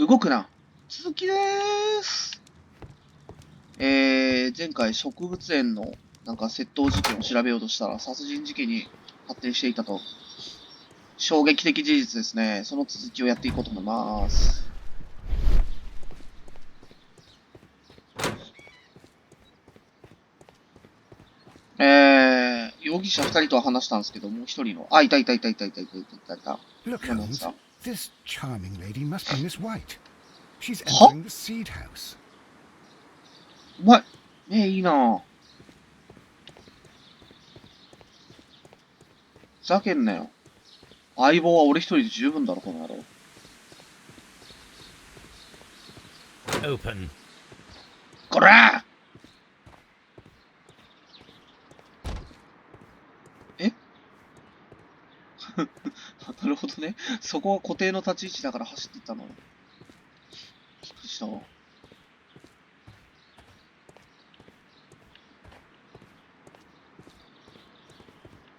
動くな。続きでーす。前回植物園のなんか窃盗事件を調べようとしたら殺人事件に発展していたと。衝撃的事実ですね。その続きをやっていこうと思います。容疑者2人とは話したんですけど、もう1人の。いた。Look, Holmes, this charming lady must be Miss White. She's entering the seed house. お前、ねえ、いいなぁ。ふざけんなよ。相棒は俺一人で十分だろ、この野郎。Open. こらえなるほどね。そこは固定の立ち位置だから走っていったの。びっくりしたわ。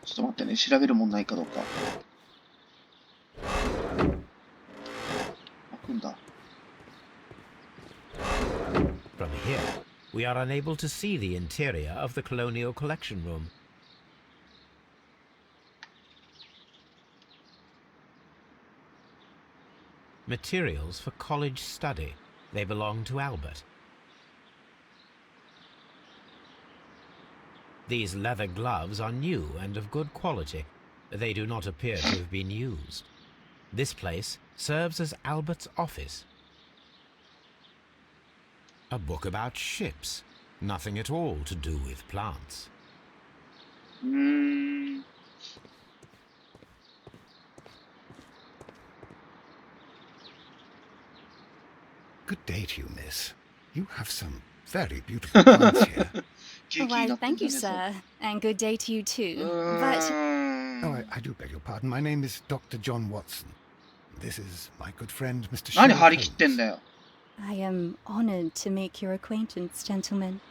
ちょっと待ってね、調べるもんないかどうか。開くんだ。From here, we are unable to see the interior of the Colonial Collection Room. Materials for college study. They belong to Albert. These leather gloves are new and of good quality. They do not appear to have been used. This place serves as Albert's office. A book about ships. Nothing at all to do with plants. Good day to you, miss. You have some very beautiful plants here. Why, thank you, sir. And good day to you too. But... Oh, I do beg your pardon. My name is Dr. John Watson. This is my good friend, Mr. Sherlock Holmes. I am honored to make your acquaintance, gentlemen.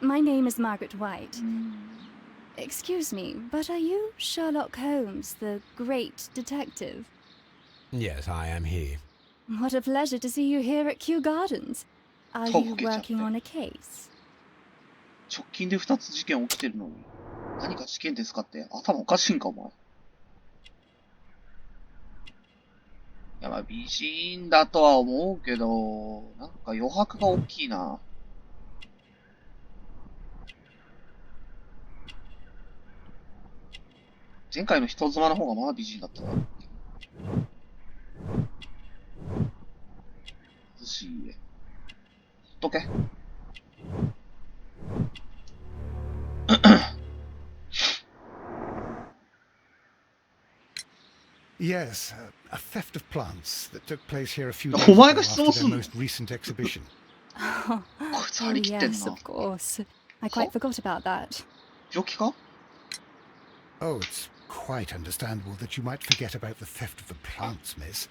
My name is Margaret White. Excuse me, but are you Sherlock Holmes, the great detective? Yes, I am he. What a pleasure to see you here at Kew Gardens. Are you working on a case? 直近で2つ事件起きてるのに。何か事件ですかって。頭おかしいんか、お前。いや、まあ、美人だとは思うけど、なんか余白が大きいな。前回の人妻の方がまだ美人だったな。涼しい家。ほっとけ。Yes, a theft of plants that took place here a few days ago after their most recent exhibition. Oh, yes, of course. I quite forgot about that. 病気か? Oh, it's quite understandable that you might forget about the theft of the plants, miss,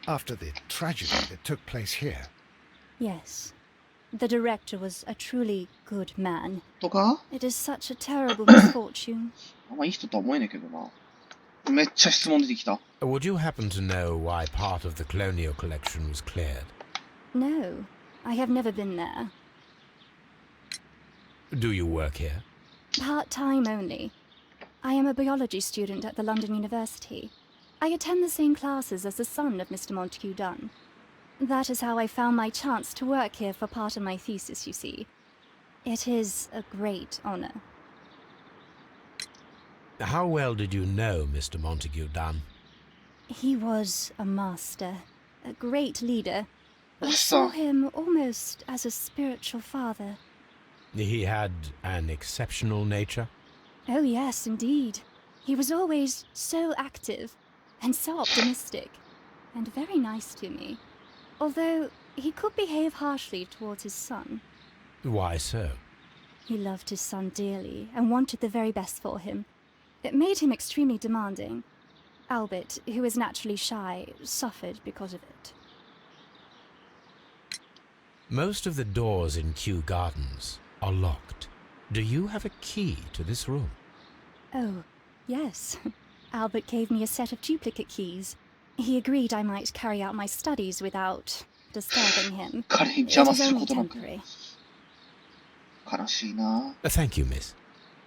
after the tragedy that took place here. Yes. The director was a truly good man. とか? It is such a terrible misfortune. あんまいい人とは思えねえけどな。めっちゃ質問出てきた。Would you happen to know why part of the colonial collection was cleared? No, I have never been there. Do you work here? Part-time only. I am a biology student at the London University. I attend the same classes as the son of Mr. Montague Dunn. That is how I found my chance to work here for part of my thesis, you see. It is a great honor. How well did you know Mr. Montague Dunn? He was a master, a great leader. I saw him almost as a spiritual father. He had an exceptional nature? Oh yes, indeed. He was always so active and so optimistic, and very nice to me. Although he could behave harshly towards his son. Why so? He loved his son dearly and wanted the very best for him. It made him extremely demanding. Albert, who is naturally shy, suffered because of it. Most of the doors in Kew Gardens are locked. Do you have a key to this room? Oh, yes. Albert gave me a set of duplicate keys. He agreed I might carry out my studies without disturbing him. 彼に It 邪魔 is する only ことなく。 temporary. 悲しいな。 Thank you, miss.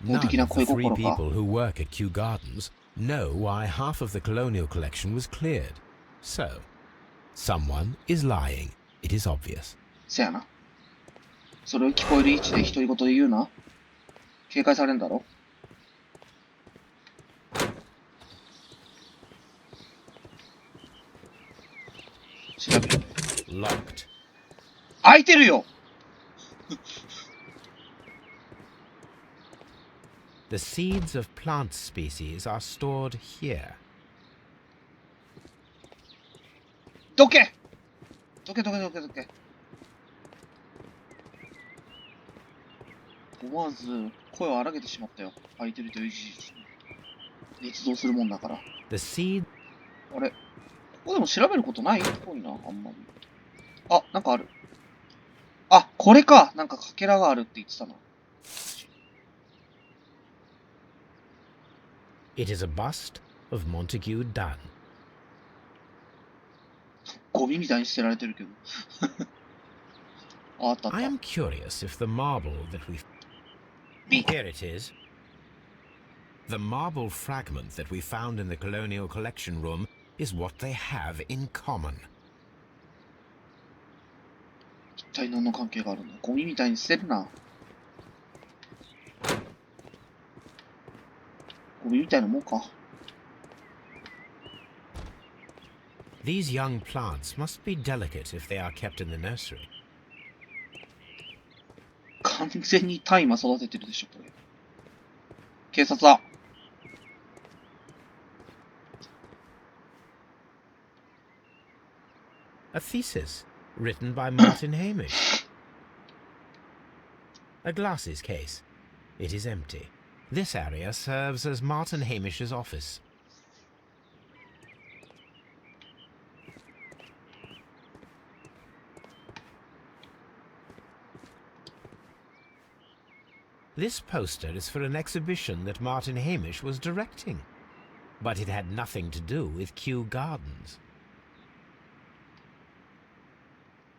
法 None 的な of 恋 the three 心か。 people who work at Kew Gardens know why half of the colonial collection was cleared. So, someone is lying. It is obvious. せやな。それを聞こえる位置で独り言で言うな。警戒されんだろ。調べる。 Locked. 開いてるよ。 The seeds of plant species are stored here. どけどけどけどけどけ。思わず声を荒げてしまったよ。開いてるという事実に。捏造するもんだから。 The seed. あれ、ここでも調べることないっぽいな、あんまり。あ、なんかある。あ、これか。なんかかけらがあるって言ってたな。It is a bust of Montague Dunn. ゴミみたいに捨てられてるけど。あ、あったあっ I た。 am curious if the marble that we... Here it is. The marble fragment that we found in the colonial collection room is what they have in common. 一体何の関係があるんだ。ゴミみたいに捨てるな。ゴミみたいなもんか。 These young plants must be delicate if they are kept in the nursery. 完全に大麻育ててるでしょ、これ。警察だ。 A thesis written by Martin Hamish. A glasses case. It is empty. This area serves as Martin Hamish's office. This poster is for an exhibition that Martin Hamish was directing, but it had nothing to do with Kew Gardens.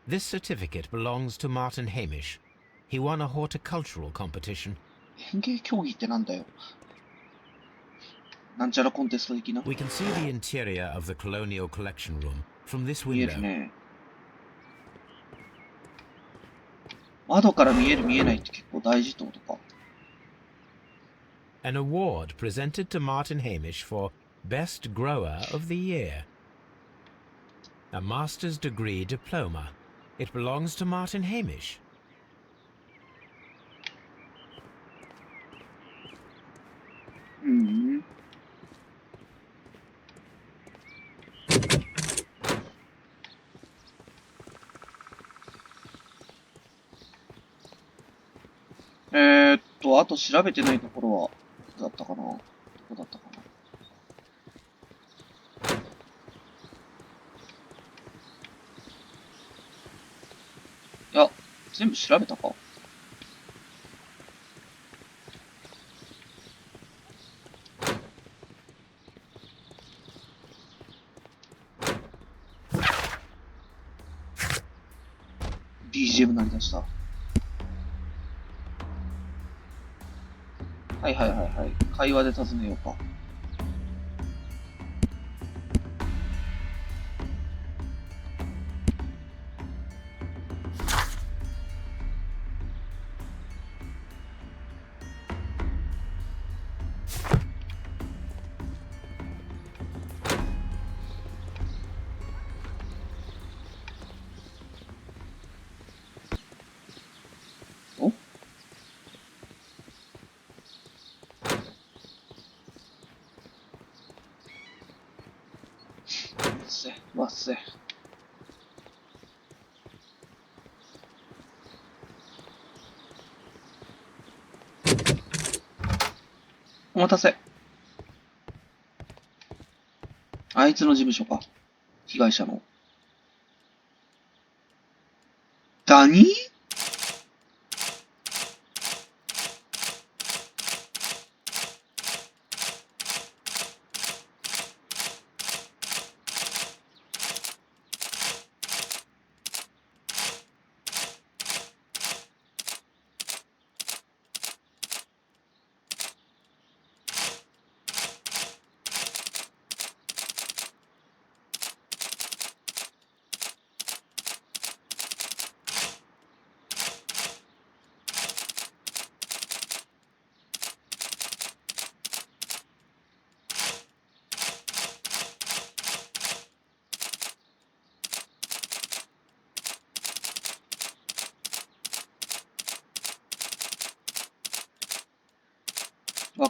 This certificate belongs to Martin Hamish. He won a horticultural competition. 園芸競技ってなんだよ。なんちゃらコンテスト的な。 We can see the interior of the colonial collection room from this 見える window. ね。窓から見える見えないって結構大事ってことか。 An award presented to Martin Hamish for Best Grower of the Year. A master's degree diploma. It belongs to Martin Hamish. うん。あと調べてないところは、どこだったかな。どこだったかな。いや、全部調べたか。BGM 鳴り出した。はいはいはいはい。会話で尋ねようか。お？わっせ。お待たせ。あいつの事務所か。被害者の。何？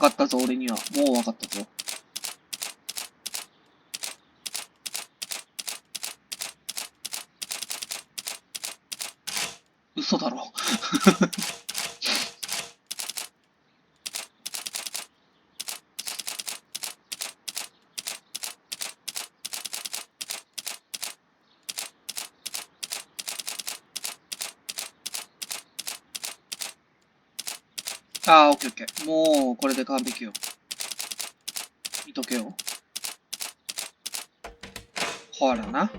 かったぞ、俺には。もうわかったぞ。嘘だろ。ああ、オッケーオッケー。もう、これで完璧よ。見とけよ。ほらな。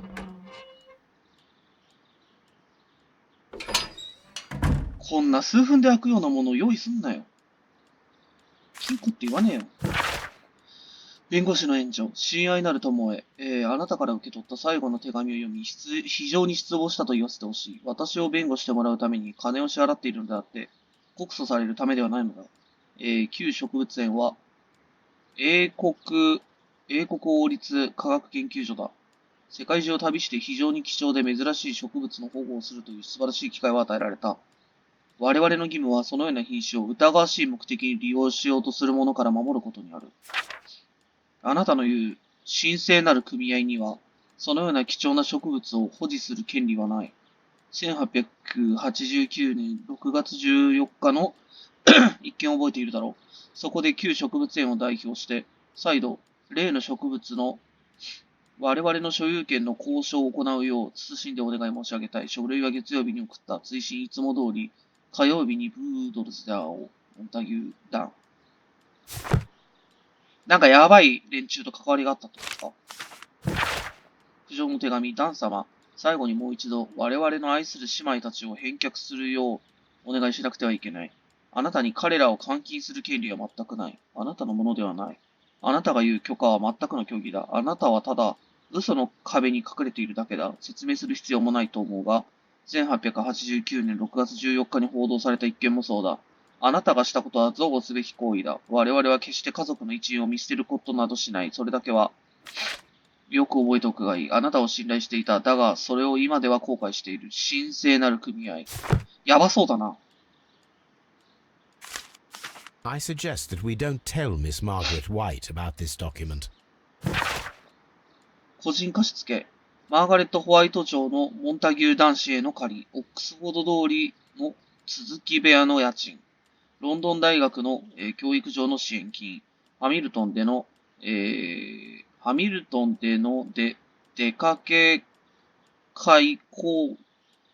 こんな数分で開くようなものを用意すんなよ。金庫って言わねえよ。弁護士の援助、親愛なる友へ、あなたから受け取った最後の手紙を読み、非常に失望したと言わせてほしい。私を弁護してもらうために金を支払っているのであって、告訴されるためではないのだ。旧植物園は、英国王立科学研究所だ。世界中を旅して非常に貴重で珍しい植物の保護をするという素晴らしい機会を与えられた。我々の義務はそのような品種を疑わしい目的に利用しようとする者から守ることにある。あなたの言う神聖なる組合には、そのような貴重な植物を保持する権利はない。1889年6月14日の一件を覚えているだろう。そこで旧植物園を代表して、再度、例の植物の我々の所有権の交渉を行うよう謹んでお願い申し上げたい。書類は月曜日に送った。追伸いつも通り、火曜日にブードルズダーをモンタギューダン。なんかやばい連中と関わりがあったってことか。苦情の手紙、ダン様。最後にもう一度、我々の愛する姉妹たちを返却するようお願いしなくてはいけない。あなたに彼らを監禁する権利は全くない。あなたのものではない。あなたが言う許可は全くの虚偽だ。あなたはただ、嘘の壁に隠れているだけだ。説明する必要もないと思うが、1889年6月14日に報道された一件もそうだ。あなたがしたことは憎悪すべき行為だ。我々は決して家族の一員を見捨てることなどしない。それだけは、よく覚えておくがいい。あなたを信頼していた。だが、それを今では後悔している。神聖なる組合。やばそうだな。I suggest that we don't tell Miss Margaret White about this document. 個人貸付。マーガレット・ホワイト町のモンタギュー男子への借り。オックスフォード通りの続き部屋の家賃。ロンドン大学の、教育上の支援金。ハミルトンでの、出かけ会講、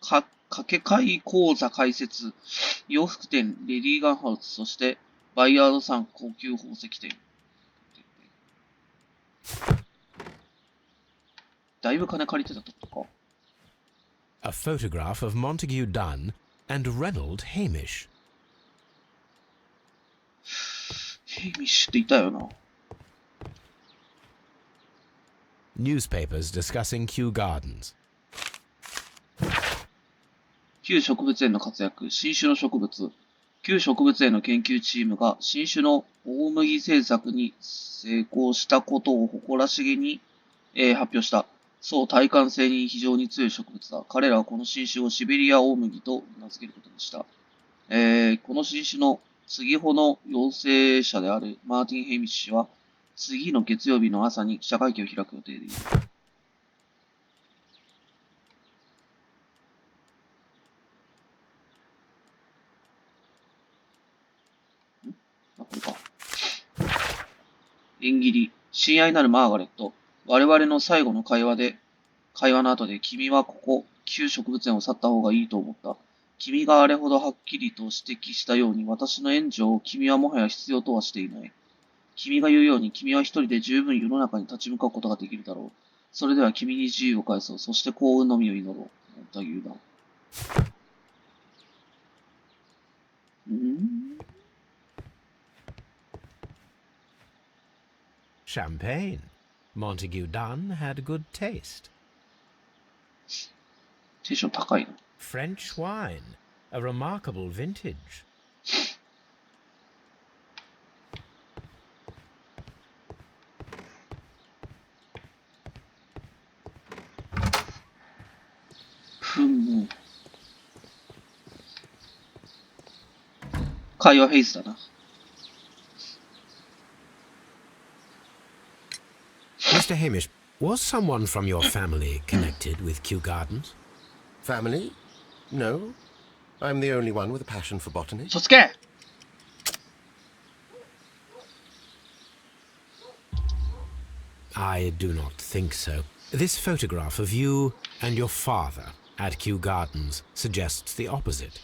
掛け会講座開設。洋服店、レディーガンハウス、そして、バイヤードさん高級宝石店。だいぶ金借りてたってことか。A photograph of Montague Dunn and Reynold Hamish. ヘイミッシュっていたよな。Newspapers discussing Kew Gardens. 旧植物園の活躍、新種の植物。旧植物園の研究チームが新種の大麦製作に成功したことを誇らしげに、発表した。そう、耐寒性に非常に強い植物だ。彼らはこの新種をシベリア大麦と名付けることにした。この新種の次穂の養成者であるマーティン・ヘイミッシュは、次の月曜日の朝に記者会見を開く予定でいる。これか。縁切り。親愛なるマーガレット。我々の最後の会話の後で君はここ、旧植物園を去った方がいいと思った。君があれほどはっきりと指摘したように、私の援助を君はもはや必要とはしていない。君が言うように、君は一人で十分世の中に立ち向かうことができるだろう。それでは君に自由を返そう。そして幸運のみを祈ろう。モンタギューだ。Champagne. Montague Dunn had good taste. テンション高いな。French wine. A remarkable vintage. 会話フェイスだな。Mr. Hamish, was someone from your family connected with Kew Gardens? Family? No. I'm the only one with a passion for botany. 嘘つけ I do not think so. This photograph of you and your father at Kew Gardens suggests the opposite.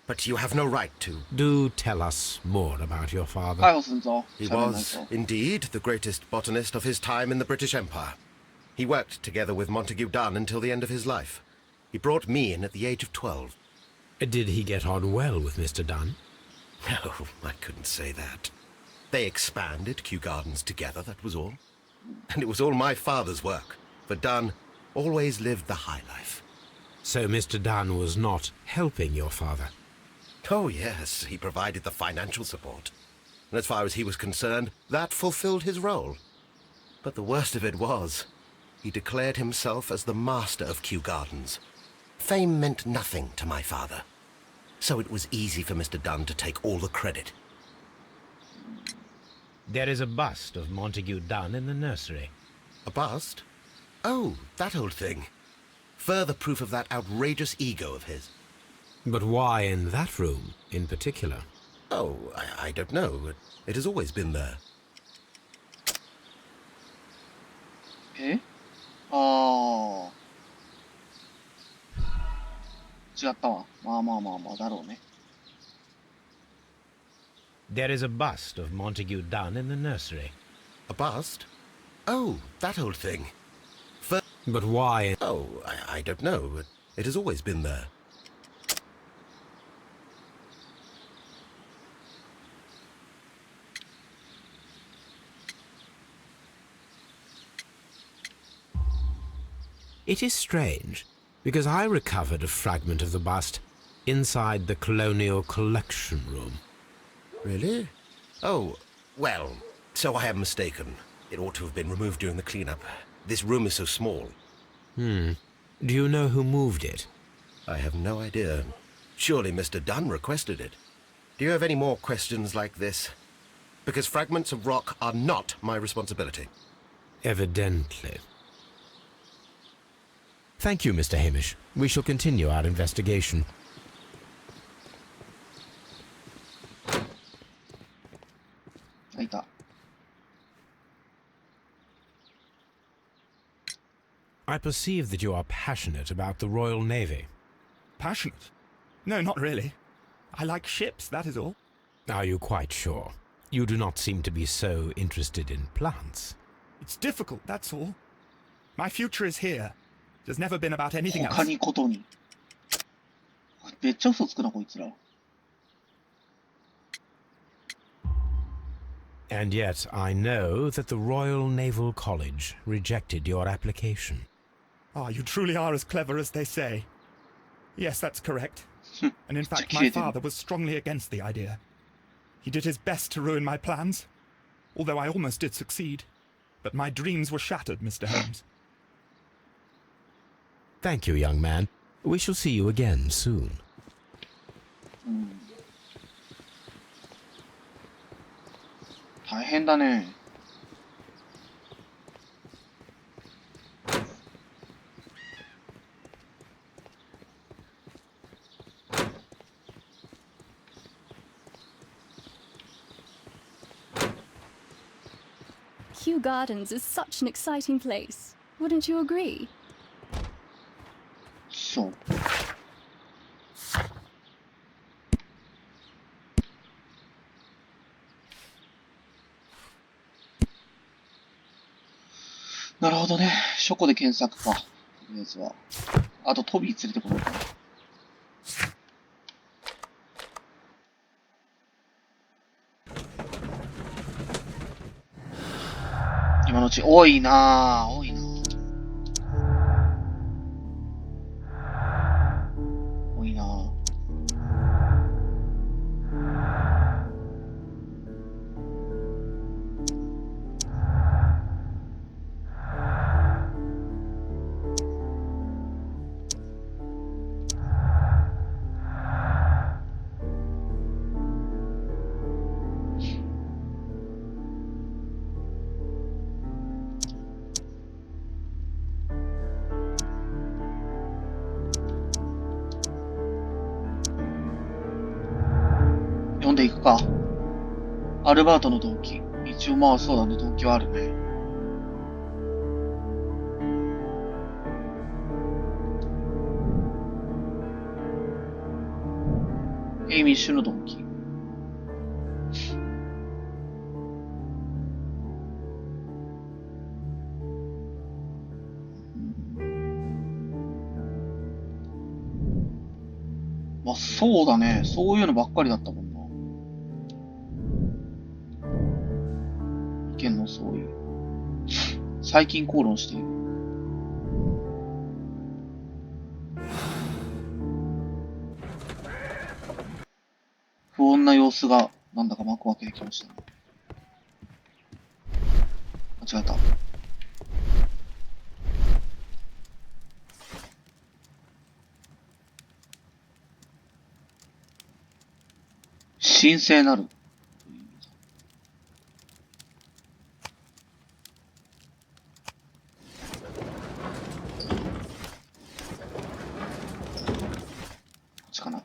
But you have no right to. Do tell us more about your father. 逮捕すんぞ。 He 喋んない was と。 indeed the greatest botanist of his time in the British Empire. He worked together with Montague Dunn until the end of his life. He brought me in at the age of 12. Did he get on well with Mr. Dunn? No, I couldn't say that. They expanded Kew Gardens together, that was all. And it was all my father's work, for Dunn always lived the high life. So Mr. Dunn was not helping your father? Oh, yes, he provided the financial support. And as far as he was concerned, that fulfilled his role. But the worst of it was, he declared himself as the master of Kew Gardens. Fame meant nothing to my father. So it was easy for Mr. Dunn to take all the credit. There is a bust of Montague Dunn in the nursery. A bust? Oh, that old thing. Further proof of that outrageous ego of his. But why in that room in particular? Oh, I don't know. It has always been there. えああ。違ったわ。まあまあまあまあ、だろうね。 There is a bust of Montague Dunn in the nursery. A bust? Oh, that old thing. But why? Oh, I don't know. It has always been there. It is strange, because I recovered a fragment of the bust inside the Colonial Collection Room. Really? Oh, well, so I am mistaken. It ought to have been removed during the cleanup. This room is so small. Do you know who moved it? I have no idea. Surely Mr. Dunn requested it. Do you have any more questions like this? Because fragments of rock are not my responsibility. Evidently. Thank you, Mr. Hamish. We shall continue our investigation. Iた。I perceive that you are passionate about the Royal Navy. Passionate? No, not really. I like ships, that is all. Are you quite sure? You do not seem to be so interested in plants. It's difficult, that's all. My future is here. It has never been about anything 他 else. にことに。めっちゃ嘘つくな、こいつら。 And yet I know that the Royal Naval College rejected your application. Ah, you truly are as clever as they say. Yes, that's correct. And in fact, my kidding. father was strongly against the idea. He did his best to ruin my plans, although I almost did succeed. But my dreams were shattered, Mr. Holmes. Thank you, young man. We shall see you again soon. 大変だね。Kew Gardens is such an exciting place. Wouldn't you agree? そう。なるほどね。書庫で検索か。とりあえずは。あとトビー連れてこようかな。今のうち多いなぁ。多いなぁ。多いなぁ。んでいくか。アルバートの動機。一応まあそうだね、動機はあるね。エイミッシュの動機。まあそうだね。そういうのばっかりだったもんな。意見の相違。最近口論している。不穏な様子がなんだか幕を開けてきましたね。間違えた。神聖なる。こっちかな。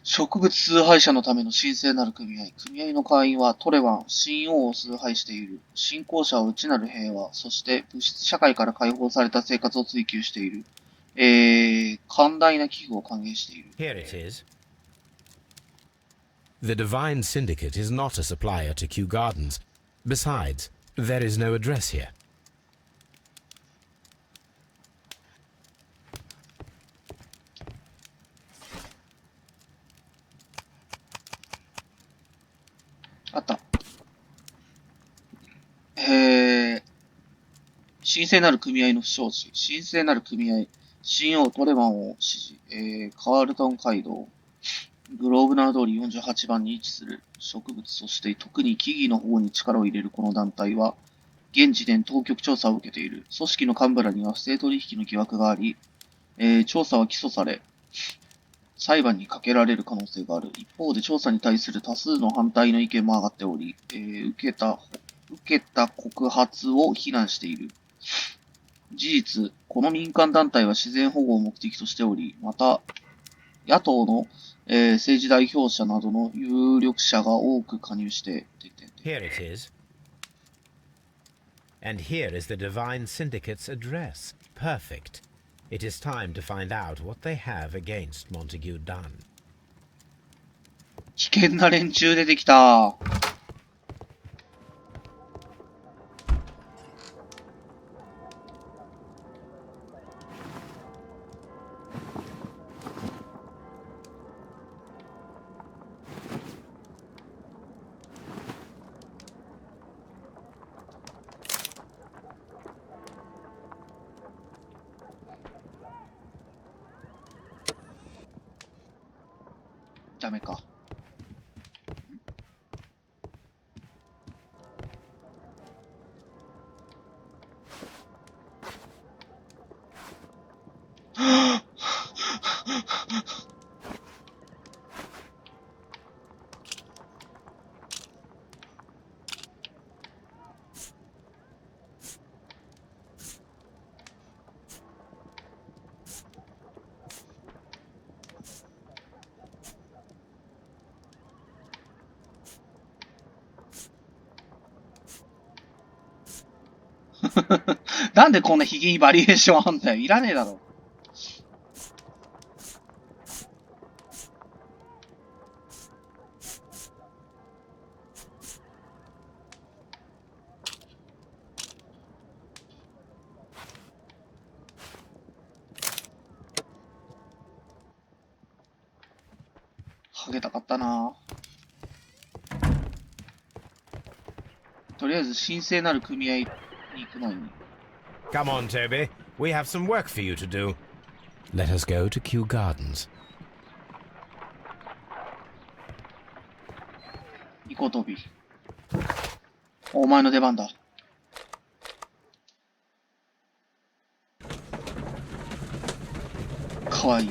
植物崇拝者のための神聖なる組合。組合の会員はトレワン、神王を崇拝している。信仰者は内なる平和、そして物質社会から解放された生活を追求している。寛大な寄付を歓迎している。Here it is. The Divine Syndicate is not a supplier to Kew Gardens. Besides, there is no address here. あった。神聖なる組合の不祥事。神聖なる組合。神王トレバンを支持。カールトン街道。グローブナー通り48番に位置する植物、そして特に木々の方に力を入れるこの団体は、現時点当局調査を受けている。組織の幹部らには不正取引の疑惑があり、調査は起訴され、裁判にかけられる可能性がある。一方で調査に対する多数の反対の意見も上がっており、受けた告発を非難している。事実、この民間団体は自然保護を目的としており、また、野党の、政治代表者などの有力者が多く加入して、Here it is. And here is the Divine Syndicate's address. Perfect. It is time to find out what they have against Montague Dunn. 危険な連中出てきた。ダメか。なんでこんなヒゲにバリエーションあんだよ。いらねえだろ。ハゲたかったな。とりあえず神聖なる組合に行く前に。Come on, Toby. We have some work for you to do. Let us go to Kew Gardens. 行こう、トビー。お前の出番だ。かわいい。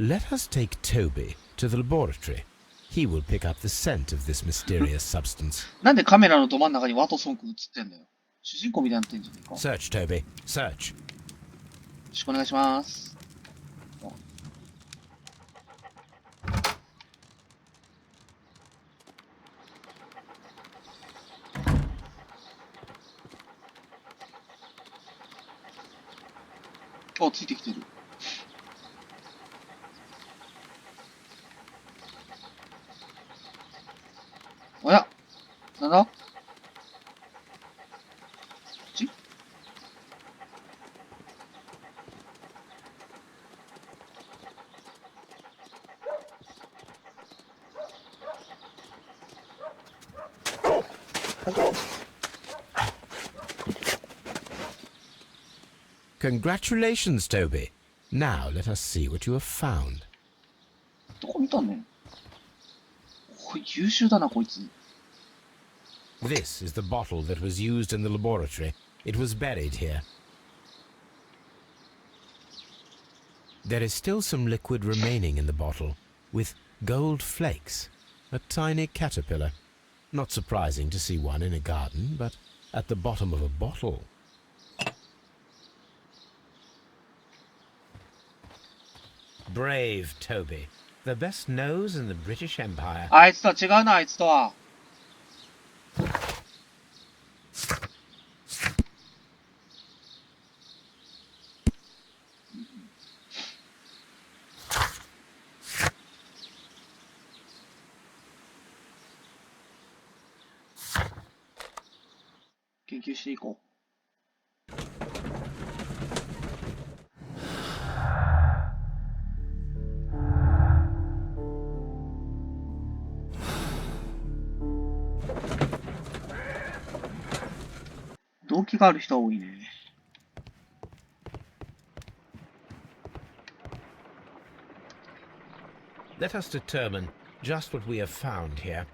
Let us take Toby to the laboratory. He will pick up the scent of this mysterious substance. なんでカメラのど真ん中にワトソン君映ってんだよ。主人公みたいになってんじゃねえか。よ Search, Toby. Search. ろしくお願いします。あ、ついてきてる。おや、なんだ？こっち？ Congratulations, Toby. Now let us see what you have found. どこ見たんねん。優秀だな、こいつ。This is the bottle that was used in the laboratory. It was buried here. There is still some liquid remaining in the bottle, with gold flakes, a tiny caterpillar. Not surprising to see one in a garden, but at the bottom of a bottle. Brave Toby, the best nose in the British Empire. あいつとは違うな、あいつとは。研究していこう。動機がある人は多いね。Let us determine just what we have found here.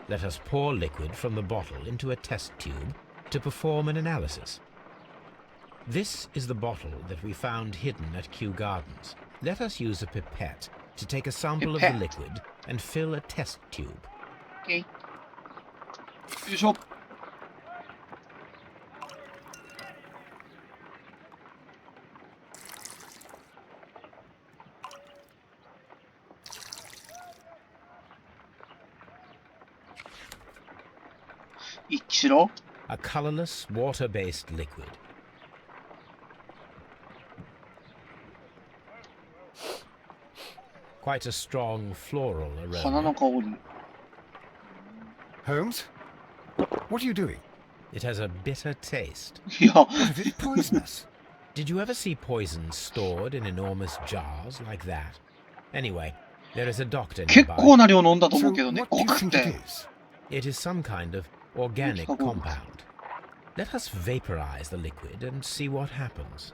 Let us pour liquid from the bottle into a test tube to perform an analysis. This is the bottle that we found hidden at Kew Gardens. Let us use a pipette to take a sample of the liquid and fill a test tube. Okay. よいしょ。一致しろ。A colorless, water-based liquid. Quite a strong floral 花の aroma. 香り。 Holmes? What are you doing? It has a bitter taste. いや、 What if it's poisonous? Did you ever see poison stored in enormous jars like that? Anyway, there is a doctor 結 nearby. 構な量飲んだと So 思うけどね。 what do 濃 you くっ think it て。 is? It is some kind of organic Yes, I will. compound. Let us vaporize the liquid and see what happens.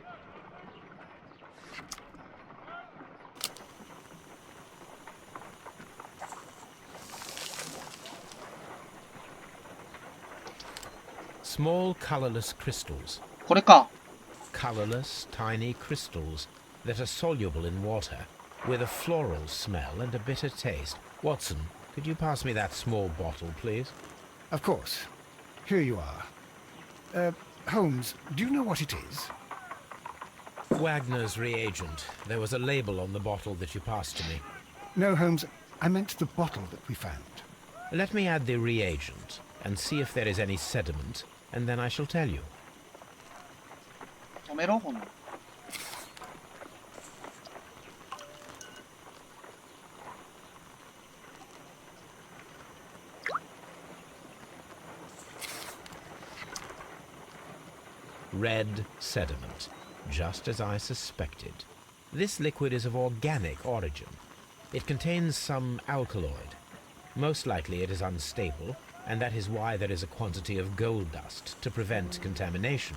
Small colorless crystals. これか。 Colorless, tiny crystals that are soluble in water, with a floral smell and a bitter taste. Watson, could you pass me that small bottle, please? Of course. Here you are. Holmes, do you know what it is? Wagner's reagent. There was a label on the bottle that you passed to me. No, Holmes, I meant the bottle that we found. Let me add the reagent and see if there is any sediment, and then I shall tell you. 止めろ、ほんの。Red sediment, just as I suspected. This liquid is of organic origin. It contains some alkaloid. Most likely it is unstable, and that is why there is a quantity of gold dust to prevent contamination.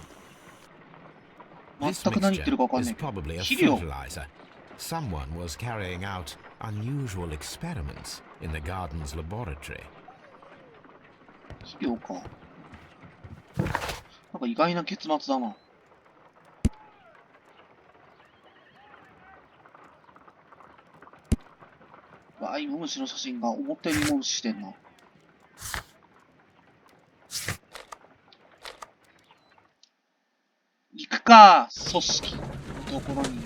This 全く何言ってるかわかん mixture ない is けど。 probably a 肥料。 fertilizer. Someone was carrying out unusual experiments in the garden's laboratory. 肥料か。なんか意外な結末だな。わあ、イモムシの写真が思ったよりイモムシしてんな。行くか、組織のところに。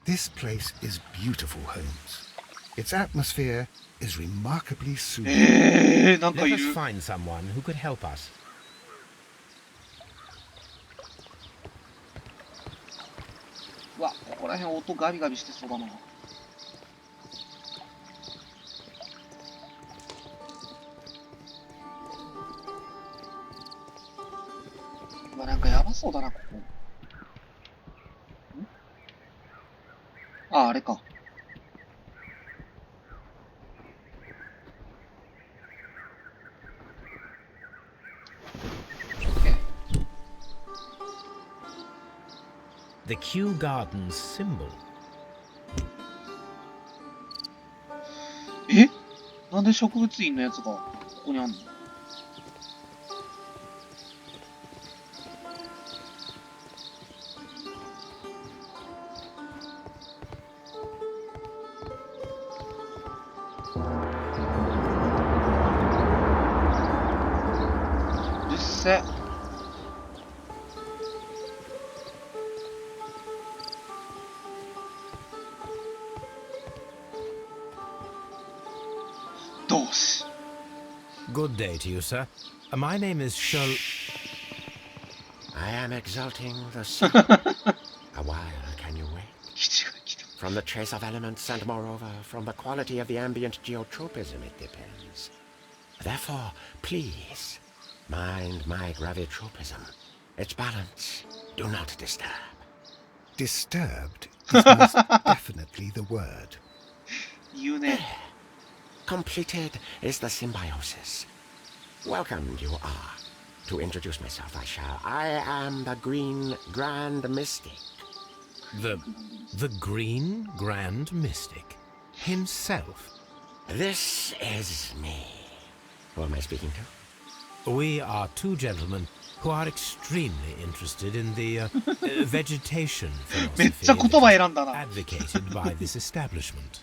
This place is beautiful, Holmes. Its atmosphere is remarkably soothing. なんか Let い us る。 find someone who could help us. うわ、ここら辺音ガビガビしてそうだな。うわ、なんかやばそうだな、ここ。あ、あれか。The Kew Gardens symbol. え、なんで植物院のやつがここにあんの？うっせ。どうし。Good day to you, sir. My name is Sherlock. I am exalting the sun. A while can you wait? 基地が来た。 From the trace of elements and moreover from the quality of the ambient geotropism it depends. Therefore, please, mind my gravitropism. Its balance, do not disturb. Disturbed is most definitely the word. 言うね。 Completed is the symbiosis. Welcomed you are. To introduce myself, I am the Green Grand Mystic. The Green Grand Mystic himself. This is me. Who am I speaking to? We are two gentlemen who are extremely interested in the vegetation めっ philosophy ちゃ言葉選んだな。 advocated by this establishment.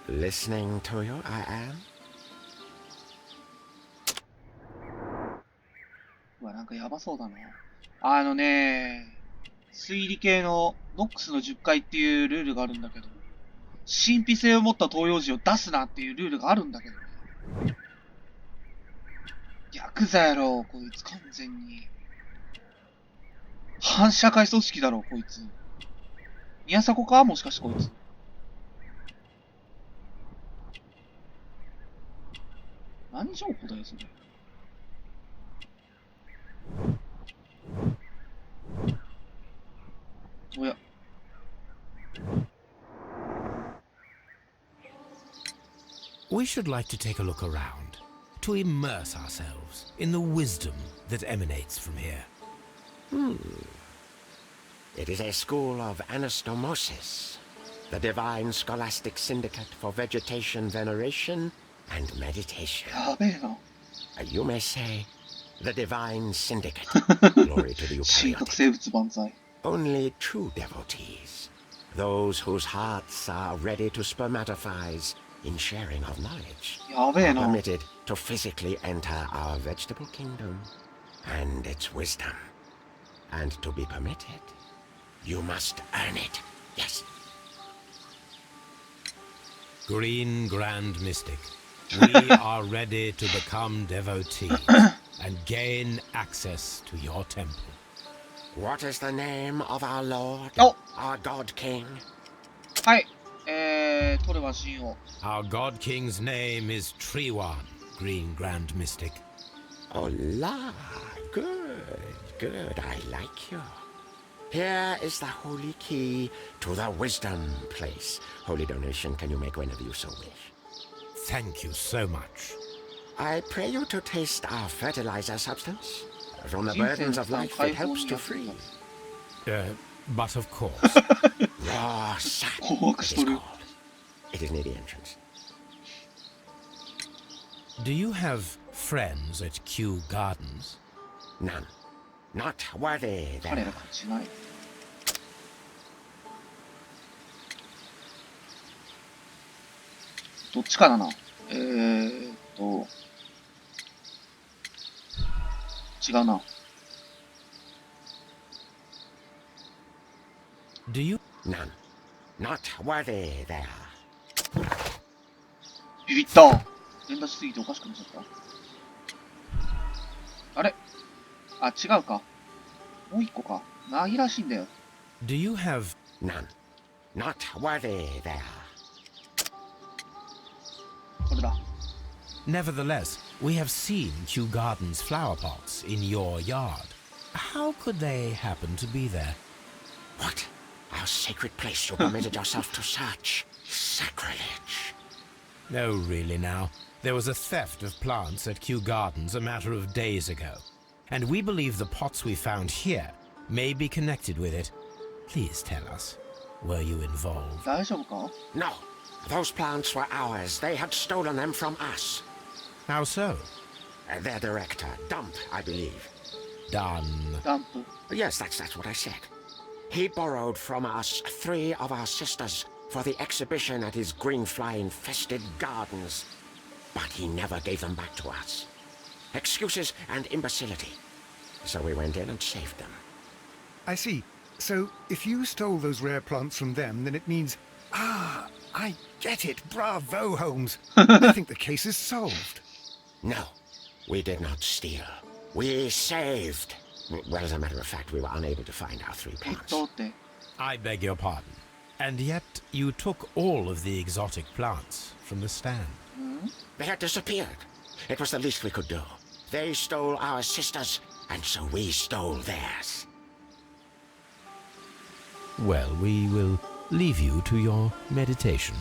Listening to you, I am. うわ、なんかやばそうだな。あのね、推理系のノックスの10回っていうルールがあるんだけど、神秘性を持った東洋人を出すなっていうルールがあるんだけどね。ヤクザやろ、こいつ完全に。反社会組織だろ、こいつ。宮迫かもしかしてこいつ。何情報だよ、それ。おや。We should like to take a look around, to immerse ourselves in the wisdom that emanates from here. It is a school of anastomosis, the divine scholastic syndicate for vegetation veneration and meditation. やべえな。 You may say, the divine syndicate. Glory to the 神格 eukaryotic. 生物万歳。 Only true devotees, those whose hearts are ready to spermatophize in sharing of knowledge, やべえ are な。 permitted to physically enter our vegetable kingdom and its wisdom. And to be permitted, you must earn it. Yes. Green Grand Mystic, we are ready to become devotees and gain access to your temple. What is the name of our Lord, Oh. our God King? はい。トレバン神王。 Our God King's name is Treewan, Green Grand Mystic. Oh, la. Good, good. I like you. Here is the holy key to the wisdom place. Holy donation can you make whenever you so wish. Thank you so much. I pray you to taste our fertilizer substance. From the Jesus, burdens of life it helps to free. But of course. Raw sap, Oh, it is sorry. called. It is near the entrance. Do you have friends at Kew Gardens? None. Not worthy 彼 there. ら勝ちない。どっちかだな。違うな。Do you? None. Not worthy there. ビビった。連打しすぎておかしくなっちゃった。あれあ、違うか。もう一個か。紛らわしいんだよ。Do you have? None. Not worthy there. これだ。Nevertheless, we have seen Kew Gardens flower pots in your yard. How could they happen to be there? What? Our sacred place you permitted yourself to search. Sacrilege. No, really now. There was a theft of plants at Kew Gardens a matter of days ago, and we believe the pots we found here may be connected with it. Please tell us, were you involved? 大丈夫か？ No. Those plants were ours. They had stolen them from us. How so? Their director, Dump, I believe. Done. ダンプ。 Yes, that's what I said. He borrowed from us 3 of our sisters for the exhibition at his green fly-infested gardens. But he never gave them back to us. Excuses and imbecility. So we went in and saved them. I see. So, if you stole those rare plants from them, then it means... Ah, I get it. Bravo, Holmes. I think the case is solved. No, we did not steal. We saved. Well, as a matter of fact, we were unable to find our 3 plants. って。 I beg your pardon. And yet, you took all of the exotic plants from the stand. They had disappeared. It was the least we could do. They stole our sisters, and so we stole theirs. Well, we will leave you to your meditation.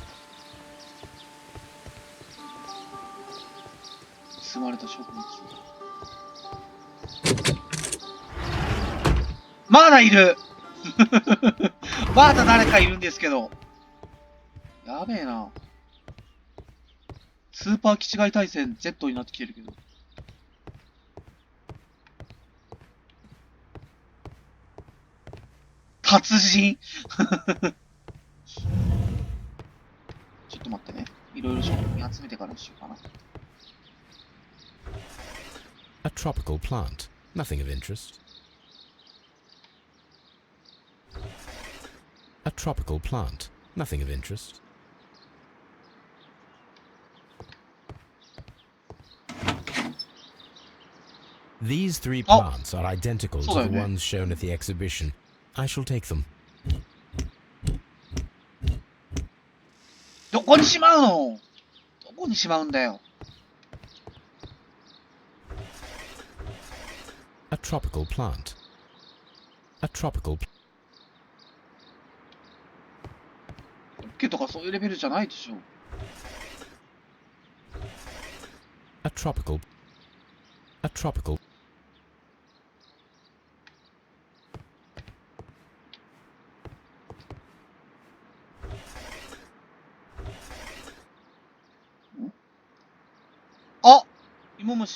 盗まれた植物。まだいるまだ誰かいるんですけど。やべえな。スーパー気違い対戦 Z になってきてるけど。達人ちょっと待ってね。いろいろ商品集めてからにしようかな。A tropical plant. Nothing of interest. A tropical plant. Nothing of interest. These 3 plants are identical to the ones shown at the exhibition. I shall take them. どこにしまうの？どこにしまうんだよ。A tropical plant. A tropical. オッケーとかそういうレベルじゃないでしょ。A tropical. A tropical.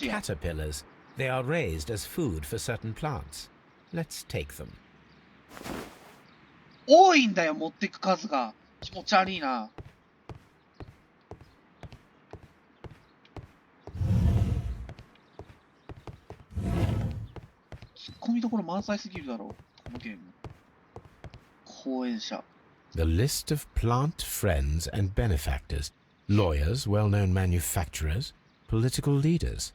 Caterpillars. They are raised as food for certain plants. Let's take them. 多いんだよ、持ってく数が。気持ち悪いな。ツッコミどころ満載すぎるだろう、このゲーム。講演者。The list of plant friends and benefactors. Lawyers, well-known manufacturers, political leaders.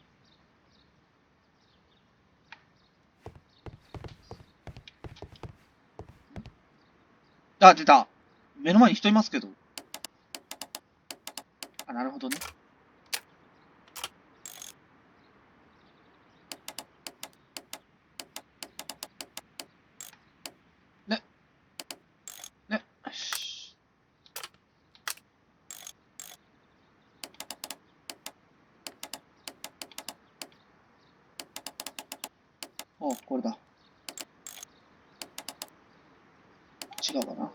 あ、出た。目の前に人いますけど。あ、なるほどね。ね。ね。よし。お、これだ。違うかな。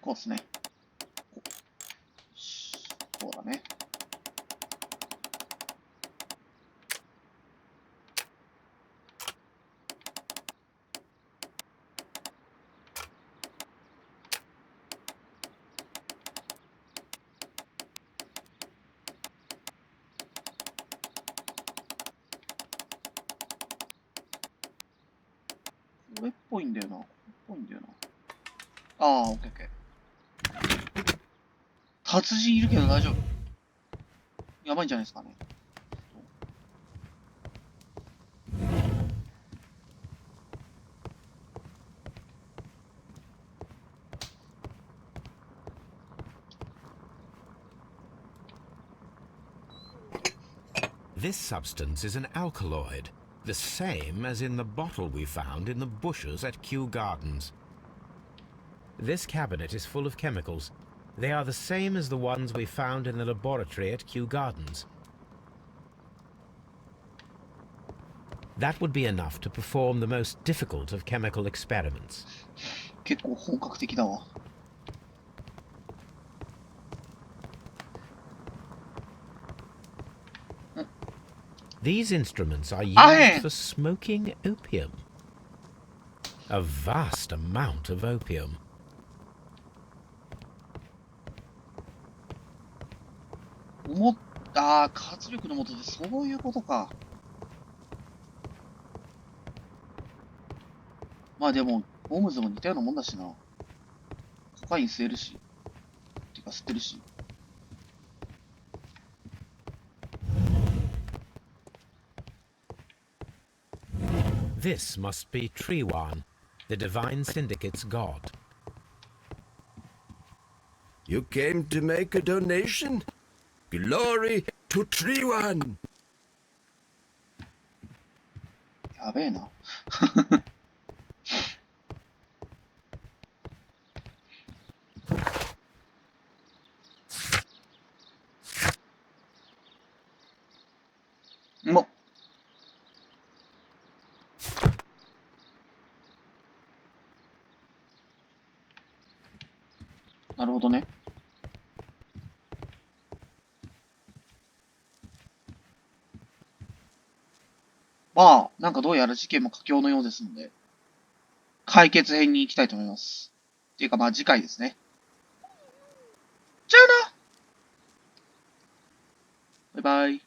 こうっすね。こうだね。これっぽいんだよな。これっぽいんだよな。ああ、オッケーオッケー。達人いるけど大丈夫。やばいんじゃないですかね。This substance is an alkaloid, the same as in the bottle we found in the bushes at Kew Gardens. This cabinet is full of chemicals. They are the same as the ones we found in the laboratory at Kew Gardens. That would be enough to perform the most difficult of chemical experiments. 結構本格的だわ。These instruments are Aye. used for smoking opium. A vast amount of opium. 活力のもとでそういうことか。まあでも、ホームズも似たようなもんだしな。コカイン吸えるし。てか吸ってるし。This must be Triwan, the Divine Syndicate's god. You came to make a donation? Glory to Triwan! やべえな。もなるほどね。まあ、なんかどうやら事件も佳境のようですので、解決編に行きたいと思います。っていうかまあ次回ですね。じゃあなバイバイ。